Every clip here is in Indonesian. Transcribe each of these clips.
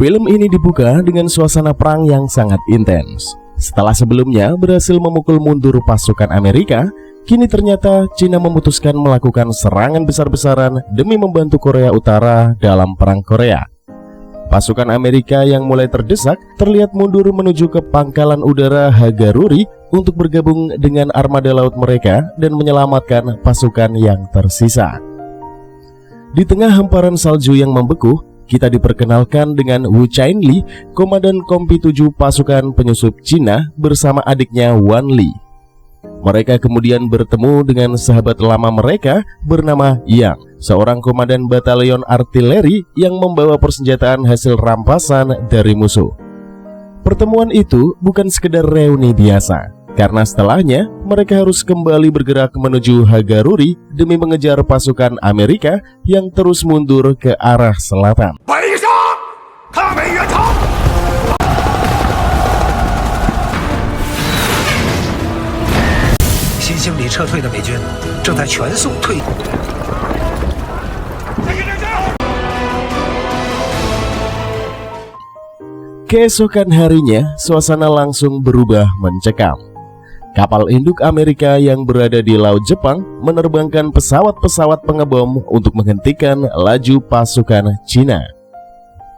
Film ini dibuka dengan suasana perang yang sangat intens. Setelah sebelumnya berhasil memukul mundur pasukan Amerika, kini ternyata Cina memutuskan melakukan serangan besar-besaran demi membantu Korea Utara dalam Perang Korea. Pasukan Amerika yang mulai terdesak terlihat mundur menuju ke pangkalan udara Hagaruri untuk bergabung dengan armada laut mereka dan menyelamatkan pasukan yang tersisa. Di tengah hamparan salju yang membeku, kita diperkenalkan dengan Wu Chainli, komandan Kompi 7 pasukan penyusup Cina bersama adiknya Wan Li. Mereka kemudian bertemu dengan sahabat lama mereka bernama Yang, seorang komandan batalion artileri yang membawa persenjataan hasil rampasan dari musuh. Pertemuan itu bukan sekedar reuni biasa, karena setelahnya mereka harus kembali bergerak menuju Hagaruri demi mengejar pasukan Amerika yang terus mundur ke arah selatan. 新兴里撤退的美军正在全速退。 Keesokan harinya, suasana langsung berubah mencekam. Kapal induk Amerika yang berada di Laut Jepang menerbangkan pesawat-pesawat pengebom untuk menghentikan laju pasukan Cina.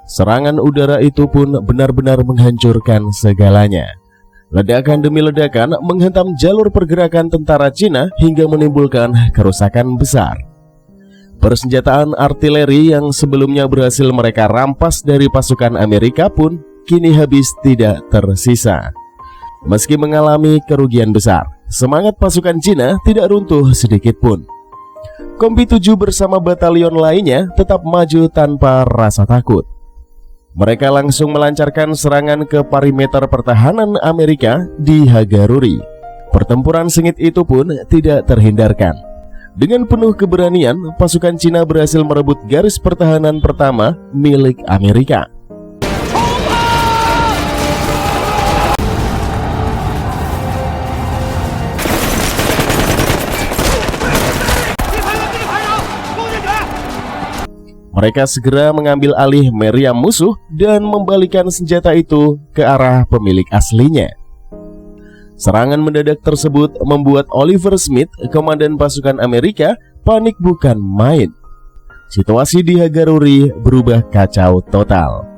Serangan udara itu pun benar-benar menghancurkan segalanya. Ledakan demi ledakan menghantam jalur pergerakan tentara Cina hingga menimbulkan kerusakan besar. Persenjataan artileri yang sebelumnya berhasil mereka rampas dari pasukan Amerika pun kini habis tidak tersisa. Meski mengalami kerugian besar, semangat pasukan Cina tidak runtuh sedikit pun. Kompi 7 bersama batalion lainnya tetap maju tanpa rasa takut. Mereka langsung melancarkan serangan ke perimeter pertahanan Amerika di Hagaruri. Pertempuran sengit itu pun tidak terhindarkan. Dengan penuh keberanian, pasukan Cina berhasil merebut garis pertahanan pertama milik Amerika. Mereka segera mengambil alih meriam musuh dan membalikan senjata itu ke arah pemilik aslinya. Serangan mendadak tersebut membuat Oliver Smith, komandan pasukan Amerika, panik bukan main. Situasi di Hagaruri berubah kacau total.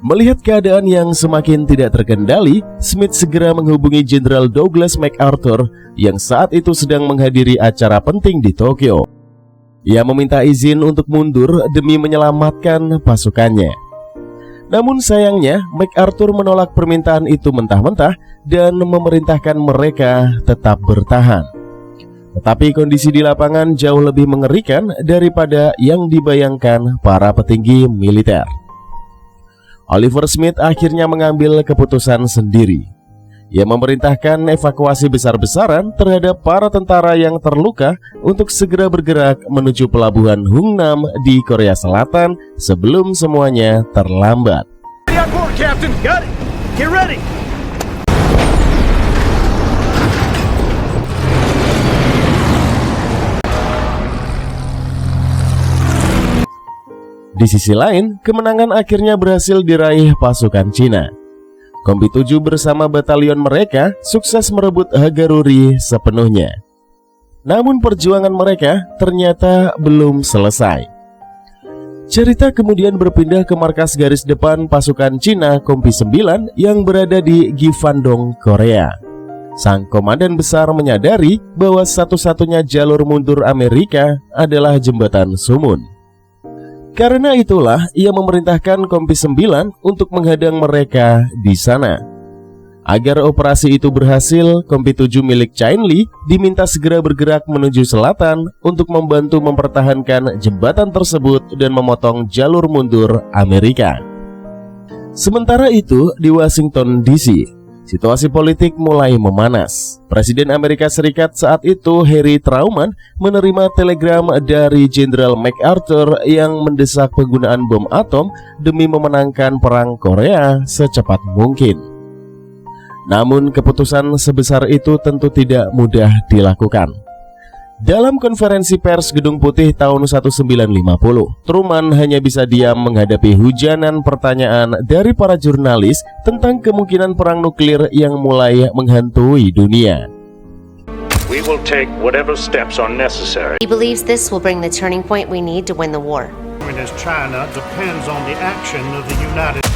Melihat keadaan yang semakin tidak terkendali, Smith segera menghubungi Jenderal Douglas MacArthur yang saat itu sedang menghadiri acara penting di Tokyo. Ia meminta izin untuk mundur demi menyelamatkan pasukannya. Namun sayangnya, MacArthur menolak permintaan itu mentah-mentah dan memerintahkan mereka tetap bertahan. Tetapi kondisi di lapangan jauh lebih mengerikan daripada yang dibayangkan para petinggi militer. Oliver Smith akhirnya mengambil keputusan sendiri. Ia memerintahkan evakuasi besar-besaran terhadap para tentara yang terluka untuk segera bergerak menuju pelabuhan Hungnam di Korea Selatan sebelum semuanya terlambat. Di sisi lain, kemenangan akhirnya berhasil diraih pasukan Cina. Kompi 7 bersama batalion mereka sukses merebut Hagaruri sepenuhnya. Namun perjuangan mereka ternyata belum selesai. Cerita kemudian berpindah ke markas garis depan pasukan Cina Kompi 9 yang berada di Givandong, Korea. Sang komandan besar menyadari bahwa satu-satunya jalur mundur Amerika adalah jembatan Sumun. Karena itulah ia memerintahkan Kompi 9 untuk menghadang mereka di sana. Agar operasi itu berhasil, Kompi 7 milik Chainli diminta segera bergerak menuju selatan untuk membantu mempertahankan jembatan tersebut dan memotong jalur mundur Amerika. Sementara itu, di Washington DC, situasi politik mulai memanas. Presiden Amerika Serikat saat itu, Harry Truman, menerima telegram dari Jenderal MacArthur yang mendesak penggunaan bom atom demi memenangkan perang Korea secepat mungkin. Namun keputusan sebesar itu tentu tidak mudah dilakukan. Dalam konferensi pers Gedung Putih tahun 1950, Truman hanya bisa diam menghadapi hujanan pertanyaan dari para jurnalis tentang kemungkinan perang nuklir yang mulai menghantui dunia. We will take whatever steps are necessary. He believes this will bring the turning point we need to win the war. As China depends on the action of the United.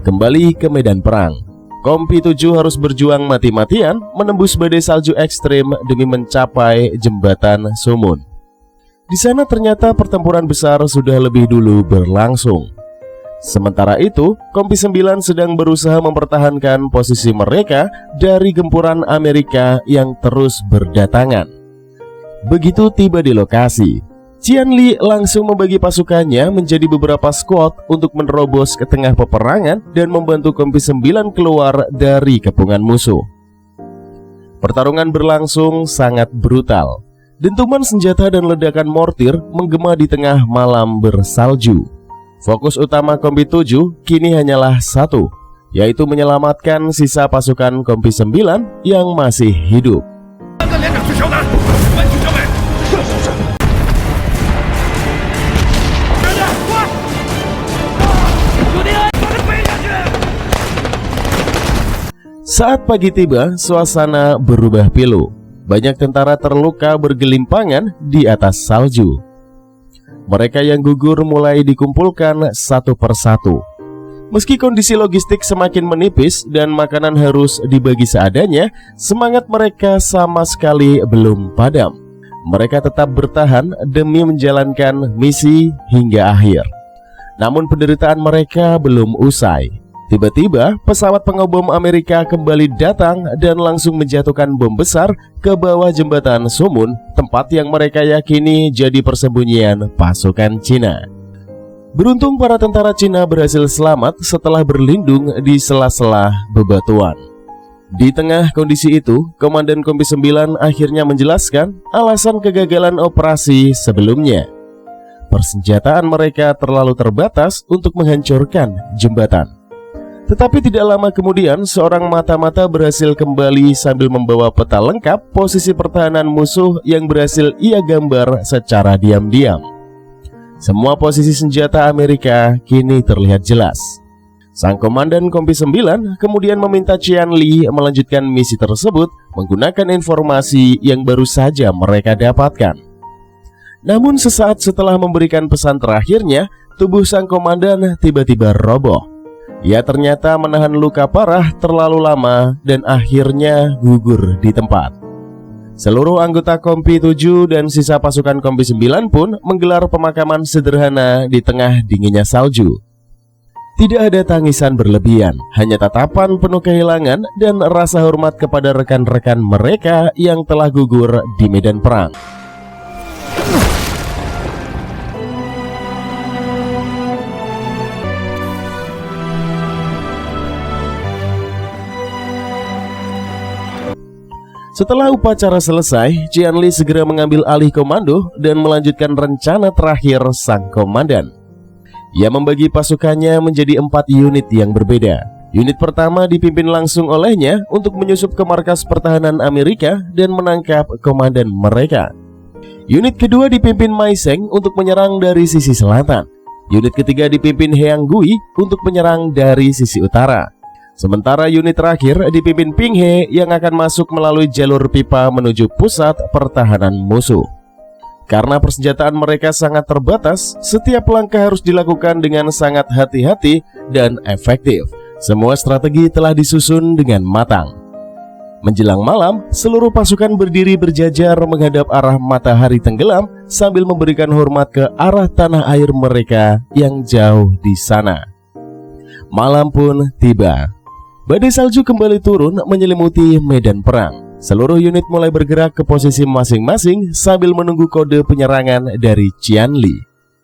Kembali ke medan perang. Kompi 7 harus berjuang mati-matian menembus badai salju ekstrim demi mencapai jembatan Sumun. Di sana ternyata pertempuran besar sudah lebih dulu berlangsung. Sementara itu, Kompi 9 sedang berusaha mempertahankan posisi mereka dari gempuran Amerika yang terus berdatangan. Begitu tiba di lokasi, Qian Li langsung membagi pasukannya menjadi beberapa squad untuk menerobos ke tengah peperangan dan membantu Kompi 9 keluar dari kepungan musuh. Pertarungan berlangsung sangat brutal. Dentuman senjata dan ledakan mortir menggema di tengah malam bersalju. Fokus utama Kompi 7 kini hanyalah satu, yaitu menyelamatkan sisa pasukan Kompi 9 yang masih hidup. Saat pagi tiba, suasana berubah pilu. Banyak tentara terluka bergelimpangan di atas salju. Mereka yang gugur mulai dikumpulkan satu persatu. Meski kondisi logistik semakin menipis dan makanan harus dibagi seadanya, semangat mereka sama sekali belum padam. Mereka tetap bertahan demi menjalankan misi hingga akhir. Namun penderitaan mereka belum usai. Tiba-tiba pesawat pengobom Amerika kembali datang dan langsung menjatuhkan bom besar ke bawah jembatan Sumun, tempat yang mereka yakini jadi persembunyian pasukan Cina. Beruntung para tentara Cina berhasil selamat setelah berlindung di sela-sela bebatuan. Di tengah kondisi itu, Komandan Kompi 9 akhirnya menjelaskan alasan kegagalan operasi sebelumnya. Persenjataan mereka terlalu terbatas untuk menghancurkan jembatan. Tetapi tidak lama kemudian, seorang mata-mata berhasil kembali sambil membawa peta lengkap posisi pertahanan musuh yang berhasil ia gambar secara diam-diam. Semua posisi senjata Amerika kini terlihat jelas. Sang komandan Kompi 9 kemudian meminta Qian Li melanjutkan misi tersebut menggunakan informasi yang baru saja mereka dapatkan. Namun sesaat setelah memberikan pesan terakhirnya, tubuh sang komandan tiba-tiba roboh. Ia ternyata menahan luka parah terlalu lama dan akhirnya gugur di tempat. Seluruh anggota Kompi 7 dan sisa pasukan Kompi 9 pun menggelar pemakaman sederhana di tengah dinginnya salju. Tidak ada tangisan berlebihan, hanya tatapan penuh kehilangan dan rasa hormat kepada rekan-rekan mereka yang telah gugur di medan perang. Setelah upacara selesai, Qian Li segera mengambil alih komando dan melanjutkan rencana terakhir sang komandan. Ia membagi pasukannya menjadi 4 unit yang berbeda. Unit pertama dipimpin langsung olehnya untuk menyusup ke markas pertahanan Amerika dan menangkap komandan mereka. Unit kedua dipimpin Mai Sheng untuk menyerang dari sisi selatan. Unit ketiga dipimpin Heang Gui untuk menyerang dari sisi utara. Sementara unit terakhir dipimpin Ping He yang akan masuk melalui jalur pipa menuju pusat pertahanan musuh. Karena persenjataan mereka sangat terbatas, setiap langkah harus dilakukan dengan sangat hati-hati dan efektif. Semua strategi telah disusun dengan matang. Menjelang malam, seluruh pasukan berdiri berjajar menghadap arah matahari tenggelam sambil memberikan hormat ke arah tanah air mereka yang jauh di sana. Malam pun tiba. Badai salju kembali turun menyelimuti medan perang. Seluruh unit mulai bergerak ke posisi masing-masing sambil menunggu kode penyerangan dari Qian Li.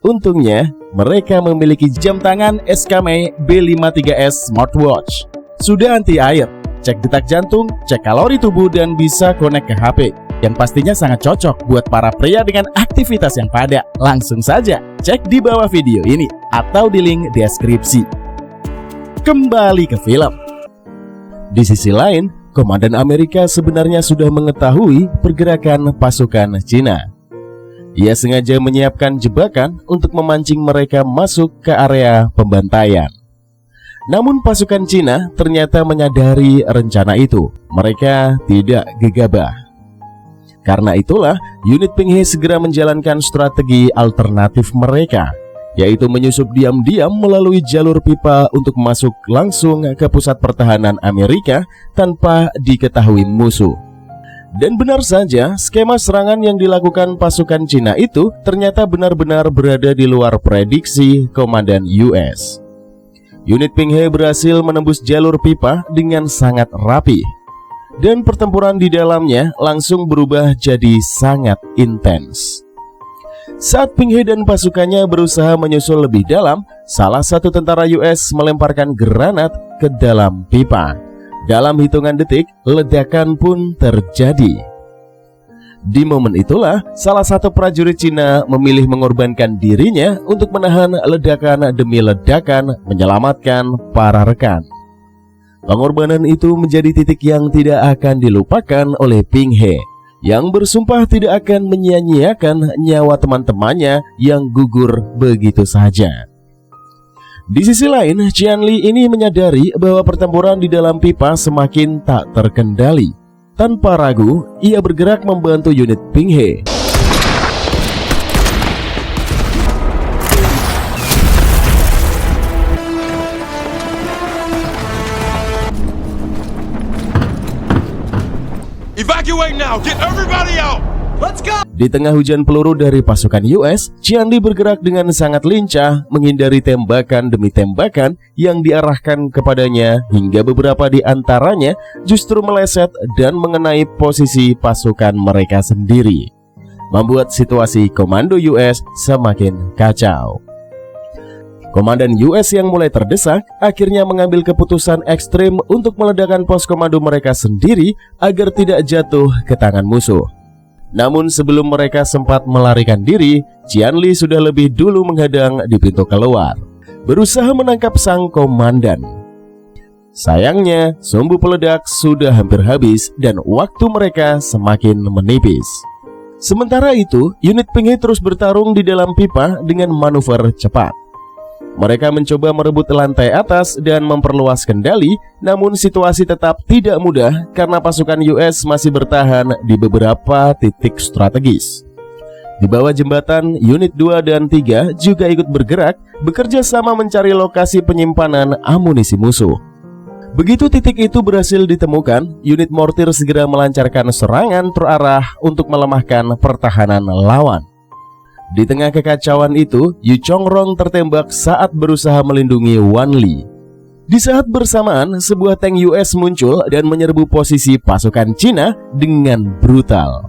Untungnya, mereka memiliki jam tangan SKME B53S Smartwatch. Sudah anti air, cek detak jantung, cek kalori tubuh, dan bisa connect ke HP. Yang pastinya sangat cocok buat para pria dengan aktivitas yang padat. Langsung saja cek di bawah video ini atau di link deskripsi. Kembali ke film. Di sisi lain, Komandan Amerika sebenarnya sudah mengetahui pergerakan pasukan Cina. Ia sengaja menyiapkan jebakan untuk memancing mereka masuk ke area pembantaian. Namun pasukan Cina ternyata menyadari rencana itu. Mereka tidak gegabah. Karena itulah, unit Ping He segera menjalankan strategi alternatif mereka, yaitu menyusup diam-diam melalui jalur pipa untuk masuk langsung ke pusat pertahanan Amerika tanpa diketahui musuh. Dan benar saja, skema serangan yang dilakukan pasukan Cina itu ternyata benar-benar berada di luar prediksi komandan US. Unit Ping He berhasil menembus jalur pipa dengan sangat rapi, dan pertempuran di dalamnya langsung berubah jadi sangat intens. Saat Ping He dan pasukannya berusaha menyusul lebih dalam, salah satu tentara US melemparkan granat ke dalam pipa. Dalam hitungan detik, ledakan pun terjadi. Di momen itulah, salah satu prajurit Cina memilih mengorbankan dirinya untuk menahan ledakan demi ledakan, menyelamatkan para rekan. Pengorbanan itu menjadi titik yang tidak akan dilupakan oleh Ping He, yang bersumpah tidak akan menyia-nyiakan nyawa teman-temannya yang gugur begitu saja. Di sisi lain, Qianli ini menyadari bahwa pertempuran di dalam pipa semakin tak terkendali. Tanpa ragu, ia bergerak membantu unit Ping He. Evacuate now! Get everybody out! Let's go! Di tengah hujan peluru dari pasukan US, Qianli bergerak dengan sangat lincah menghindari tembakan demi tembakan yang diarahkan kepadanya, hingga beberapa di antaranya justru meleset dan mengenai posisi pasukan mereka sendiri, membuat situasi komando US semakin kacau. Komandan US yang mulai terdesak akhirnya mengambil keputusan ekstrim untuk meledakkan pos komando mereka sendiri agar tidak jatuh ke tangan musuh. Namun sebelum mereka sempat melarikan diri, Qianli sudah lebih dulu menghadang di pintu keluar, berusaha menangkap sang komandan. Sayangnya, sumbu peledak sudah hampir habis dan waktu mereka semakin menipis. Sementara itu, unit Ping He terus bertarung di dalam pipa dengan manuver cepat. Mereka mencoba merebut lantai atas dan memperluas kendali, namun situasi tetap tidak mudah karena pasukan US masih bertahan di beberapa titik strategis. Di bawah jembatan, unit 2 dan 3 juga ikut bergerak, bekerja sama mencari lokasi penyimpanan amunisi musuh. Begitu titik itu berhasil ditemukan, unit mortir segera melancarkan serangan terarah untuk melemahkan pertahanan lawan. Di tengah kekacauan itu, Yu Chongrong tertembak saat berusaha melindungi Wan Li. Di saat bersamaan, sebuah tank US muncul dan menyerbu posisi pasukan Cina dengan brutal,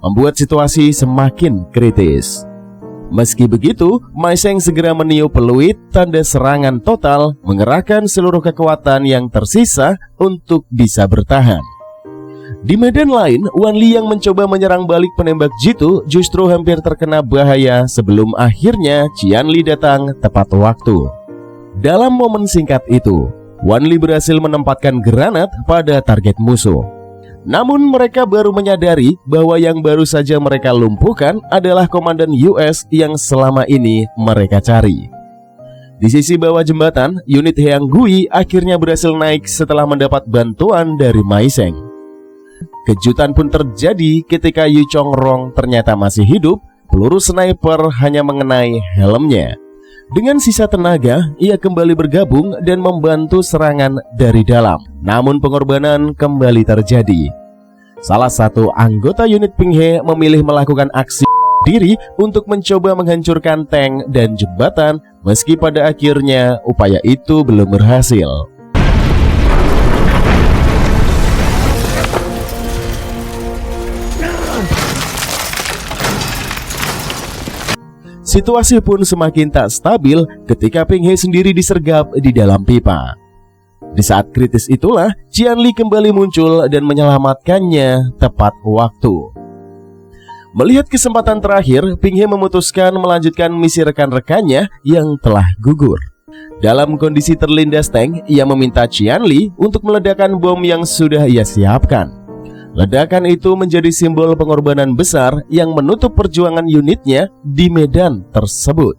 membuat situasi semakin kritis. Meski begitu, Mai Sheng segera meniup peluit tanda serangan total, mengerahkan seluruh kekuatan yang tersisa untuk bisa bertahan. Di medan lain, Wan Li yang mencoba menyerang balik penembak jitu justru hampir terkena bahaya sebelum akhirnya Qianli datang tepat waktu. Dalam momen singkat itu, Wan Li berhasil menempatkan granat pada target musuh. Namun mereka baru menyadari bahwa yang baru saja mereka lumpuhkan adalah komandan US yang selama ini mereka cari. Di sisi bawah jembatan, unit Heang Gui akhirnya berhasil naik setelah mendapat bantuan dari Mai Sheng. Kejutan pun terjadi ketika Yu Chongrong ternyata masih hidup. Peluru sniper hanya mengenai helmnya. Dengan sisa tenaga, ia kembali bergabung dan membantu serangan dari dalam. Namun pengorbanan kembali terjadi. Salah satu anggota unit Ping He memilih melakukan aksi diri untuk mencoba menghancurkan tank dan jembatan, meski pada akhirnya upaya itu belum berhasil. Situasi pun semakin tak stabil ketika Ping He sendiri disergap di dalam pipa. Di saat kritis itulah, Qianli kembali muncul dan menyelamatkannya tepat waktu. Melihat kesempatan terakhir, Ping He memutuskan melanjutkan misi rekan-rekannya yang telah gugur. Dalam kondisi terlindas tank, ia meminta Qianli untuk meledakkan bom yang sudah ia siapkan. Ledakan itu menjadi simbol pengorbanan besar yang menutup perjuangan unitnya di medan tersebut.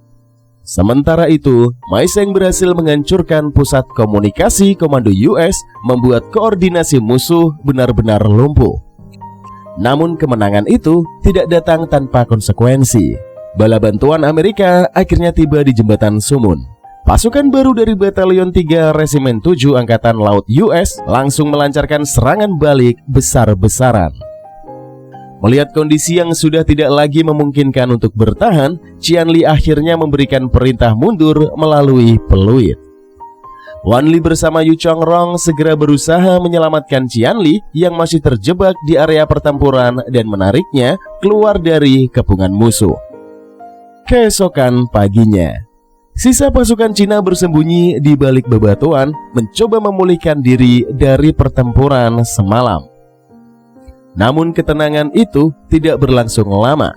Sementara itu, Mei Zheng berhasil menghancurkan pusat komunikasi komando US, membuat koordinasi musuh benar-benar lumpuh. Namun kemenangan itu tidak datang tanpa konsekuensi. Bala bantuan Amerika akhirnya tiba di jembatan Sumun. Pasukan baru dari Batalion 3 Resimen 7 Angkatan Laut US langsung melancarkan serangan balik besar-besaran. Melihat kondisi yang sudah tidak lagi memungkinkan untuk bertahan, Qianli akhirnya memberikan perintah mundur melalui peluit. Wanli bersama Yu Chongrong segera berusaha menyelamatkan Qianli yang masih terjebak di area pertempuran dan menariknya keluar dari kepungan musuh. Keesokan paginya, sisa pasukan Cina bersembunyi di balik bebatuan mencoba memulihkan diri dari pertempuran semalam. Namun ketenangan itu tidak berlangsung lama.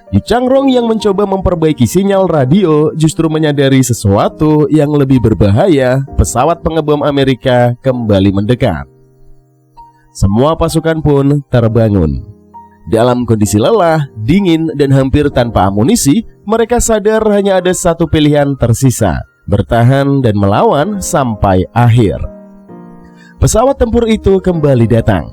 Yu Chongrong yang mencoba memperbaiki sinyal radio justru menyadari sesuatu yang lebih berbahaya. Pesawat pengebom Amerika kembali mendekat. Semua pasukan pun terbangun. Dalam kondisi lelah, dingin, dan hampir tanpa amunisi, mereka sadar hanya ada satu pilihan tersisa: bertahan dan melawan sampai akhir. Pesawat tempur itu kembali datang.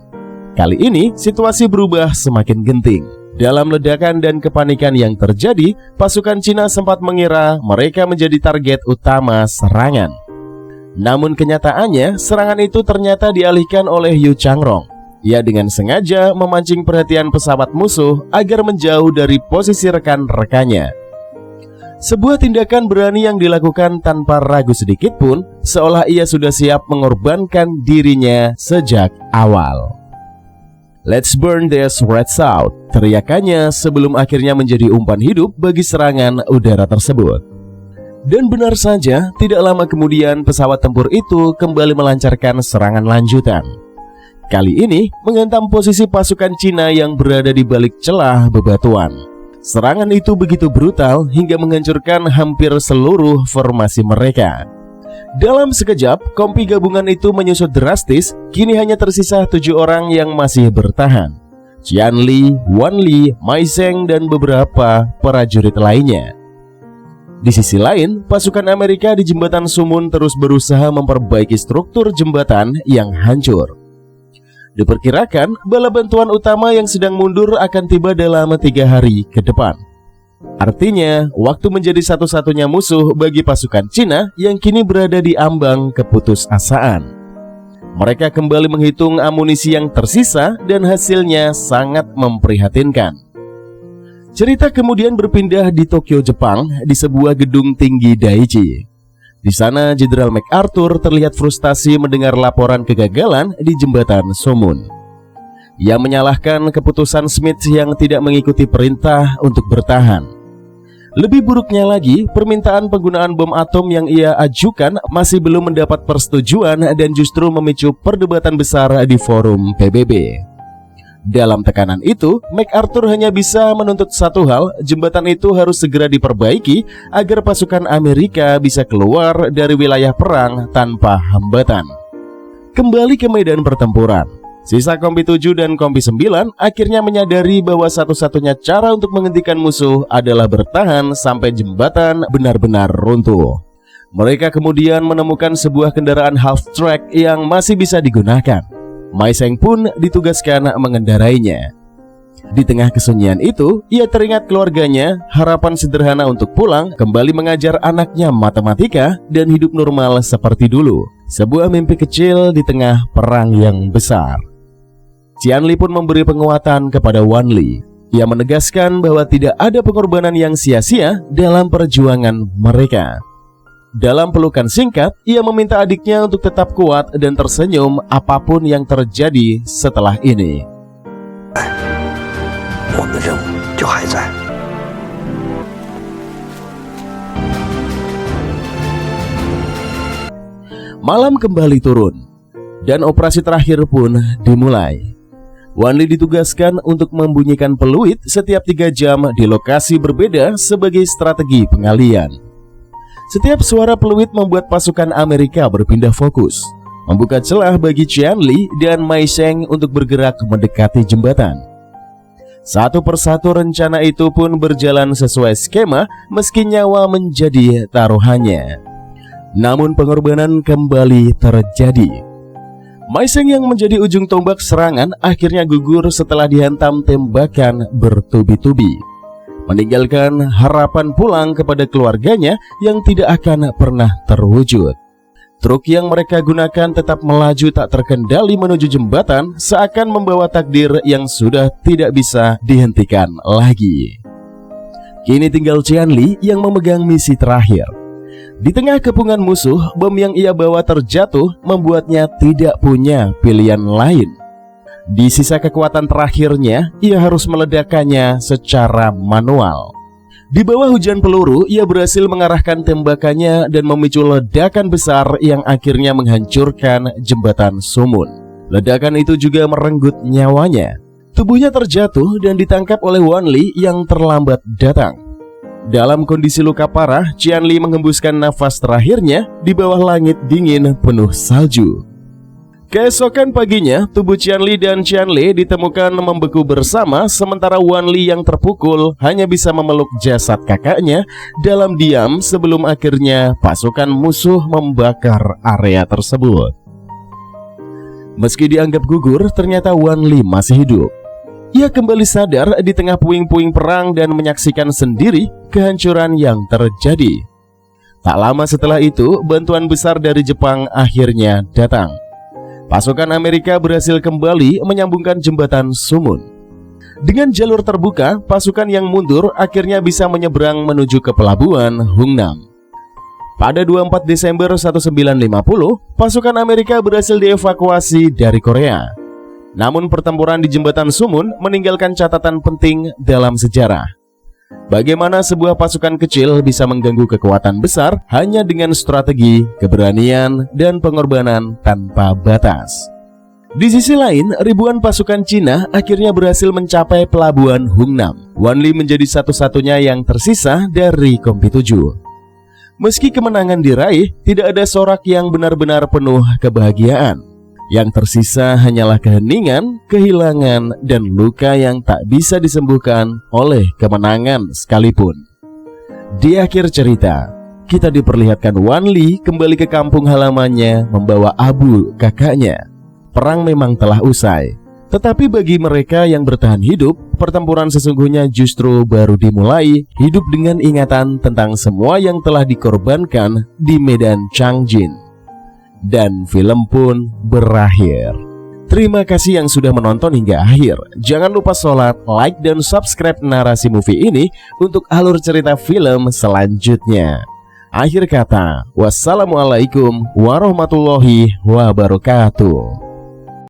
Kali ini situasi berubah semakin genting. Dalam ledakan dan kepanikan yang terjadi, pasukan Cina sempat mengira mereka menjadi target utama serangan. Namun kenyataannya, serangan itu ternyata dialihkan oleh Yu Chongrong. Ia dengan sengaja memancing perhatian pesawat musuh agar menjauh dari posisi rekan-rekannya. Sebuah tindakan berani yang dilakukan tanpa ragu sedikit pun, seolah ia sudah siap mengorbankan dirinya sejak awal. "Let's burn this Reds out," teriakannya sebelum akhirnya menjadi umpan hidup bagi serangan udara tersebut. Dan benar saja, tidak lama kemudian pesawat tempur itu kembali melancarkan serangan lanjutan. Kali ini menghantam posisi pasukan Cina yang berada di balik celah bebatuan. Serangan itu begitu brutal hingga menghancurkan hampir seluruh formasi mereka. Dalam sekejap, kompi gabungan itu menyusut drastis. Kini hanya tersisa 7 orang yang masih bertahan: Qianli, Wanli, Mei Zheng, dan beberapa prajurit lainnya. Di sisi lain, pasukan Amerika di jembatan Sumun terus berusaha memperbaiki struktur jembatan yang hancur. Diperkirakan, bala bantuan utama yang sedang mundur akan tiba dalam 3 hari ke depan. Artinya, waktu menjadi satu-satunya musuh bagi pasukan Cina yang kini berada di ambang keputusasaan. Mereka kembali menghitung amunisi yang tersisa dan hasilnya sangat memprihatinkan. Cerita kemudian berpindah di Tokyo, Jepang, di sebuah gedung tinggi Daichi. Di sana, Jenderal MacArthur terlihat frustasi mendengar laporan kegagalan di jembatan Sumun. Ia menyalahkan keputusan Smith yang tidak mengikuti perintah untuk bertahan. Lebih buruknya lagi, permintaan penggunaan bom atom yang ia ajukan masih belum mendapat persetujuan dan justru memicu perdebatan besar di forum PBB. Dalam tekanan itu, MacArthur hanya bisa menuntut satu hal: jembatan itu harus segera diperbaiki agar pasukan Amerika bisa keluar dari wilayah perang tanpa hambatan. Kembali ke medan pertempuran, sisa Kompi 7 dan Kompi 9 akhirnya menyadari bahwa satu-satunya cara untuk menghentikan musuh adalah bertahan sampai jembatan benar-benar runtuh. Mereka kemudian menemukan sebuah kendaraan half track yang masih bisa digunakan. Mei Zheng pun ditugaskan mengendarainya. Di tengah kesunyian itu, ia teringat keluarganya. Harapan sederhana untuk pulang, kembali mengajar anaknya matematika, dan hidup normal seperti dulu. Sebuah mimpi kecil di tengah perang yang besar. Qianli pun memberi penguatan kepada Wanli. Ia menegaskan bahwa tidak ada pengorbanan yang sia-sia dalam perjuangan mereka. Dalam pelukan singkat, ia meminta adiknya untuk tetap kuat dan tersenyum apapun yang terjadi setelah ini. Malam kembali turun, dan operasi terakhir pun dimulai. Wanli ditugaskan untuk membunyikan peluit setiap 3 jam di lokasi berbeda sebagai strategi pengalian. Setiap suara peluit membuat pasukan Amerika berpindah fokus, membuka celah bagi Qianli dan Mei Sheng untuk bergerak mendekati jembatan. Satu persatu rencana itu pun berjalan sesuai skema meski nyawa menjadi taruhannya. Namun pengorbanan kembali terjadi. Mei Sheng yang menjadi ujung tombak serangan akhirnya gugur setelah dihantam tembakan bertubi-tubi, meninggalkan harapan pulang kepada keluarganya yang tidak akan pernah terwujud. Truk yang mereka gunakan tetap melaju tak terkendali menuju jembatan, seakan membawa takdir yang sudah tidak bisa dihentikan lagi. Kini tinggal Qianli yang memegang misi terakhir. Di tengah kepungan musuh, bom yang ia bawa terjatuh membuatnya tidak punya pilihan lain. Di sisa kekuatan terakhirnya, ia harus meledakkannya secara manual. Di bawah hujan peluru, ia berhasil mengarahkan tembakannya dan memicu ledakan besar yang akhirnya menghancurkan jembatan Sumun. Ledakan itu juga merenggut nyawanya. Tubuhnya terjatuh dan ditangkap oleh Wanli yang terlambat datang. Dalam kondisi luka parah, Qianli menghembuskan nafas terakhirnya di bawah langit dingin penuh salju. Keesokan paginya, tubuh Qianli dan Qianlei ditemukan membeku bersama, sementara Wanli yang terpukul hanya bisa memeluk jasad kakaknya dalam diam sebelum akhirnya pasukan musuh membakar area tersebut. Meski dianggap gugur, ternyata Wanli masih hidup. Ia kembali sadar di tengah puing-puing perang dan menyaksikan sendiri kehancuran yang terjadi. Tak lama setelah itu, bantuan besar dari Jepang akhirnya datang. Pasukan Amerika berhasil kembali menyambungkan jembatan Sumun. Dengan jalur terbuka, pasukan yang mundur akhirnya bisa menyeberang menuju ke pelabuhan Hungnam. Pada 24 Desember 1950, pasukan Amerika berhasil dievakuasi dari Korea. Namun pertempuran di jembatan Sumun meninggalkan catatan penting dalam sejarah. Bagaimana sebuah pasukan kecil bisa mengganggu kekuatan besar hanya dengan strategi, keberanian, dan pengorbanan tanpa batas. Di sisi lain, ribuan pasukan Cina akhirnya berhasil mencapai pelabuhan Hungnam. Wanli menjadi satu-satunya yang tersisa dari Kompi 7. Meski kemenangan diraih, tidak ada sorak yang benar-benar penuh kebahagiaan. Yang tersisa hanyalah keheningan, kehilangan, dan luka yang tak bisa disembuhkan oleh kemenangan sekalipun. Di akhir cerita, kita diperlihatkan Wanli kembali ke kampung halamannya membawa Abu, kakaknya. Perang memang telah usai, tetapi bagi mereka yang bertahan hidup, pertempuran sesungguhnya justru baru dimulai, hidup dengan ingatan tentang semua yang telah dikorbankan di medan Changjin. Dan film pun berakhir. Terima kasih yang sudah menonton hingga akhir. Jangan lupa sholat, like, dan subscribe Narasi Movie ini untuk alur cerita film selanjutnya. Akhir kata, wassalamualaikum warahmatullahi wabarakatuh.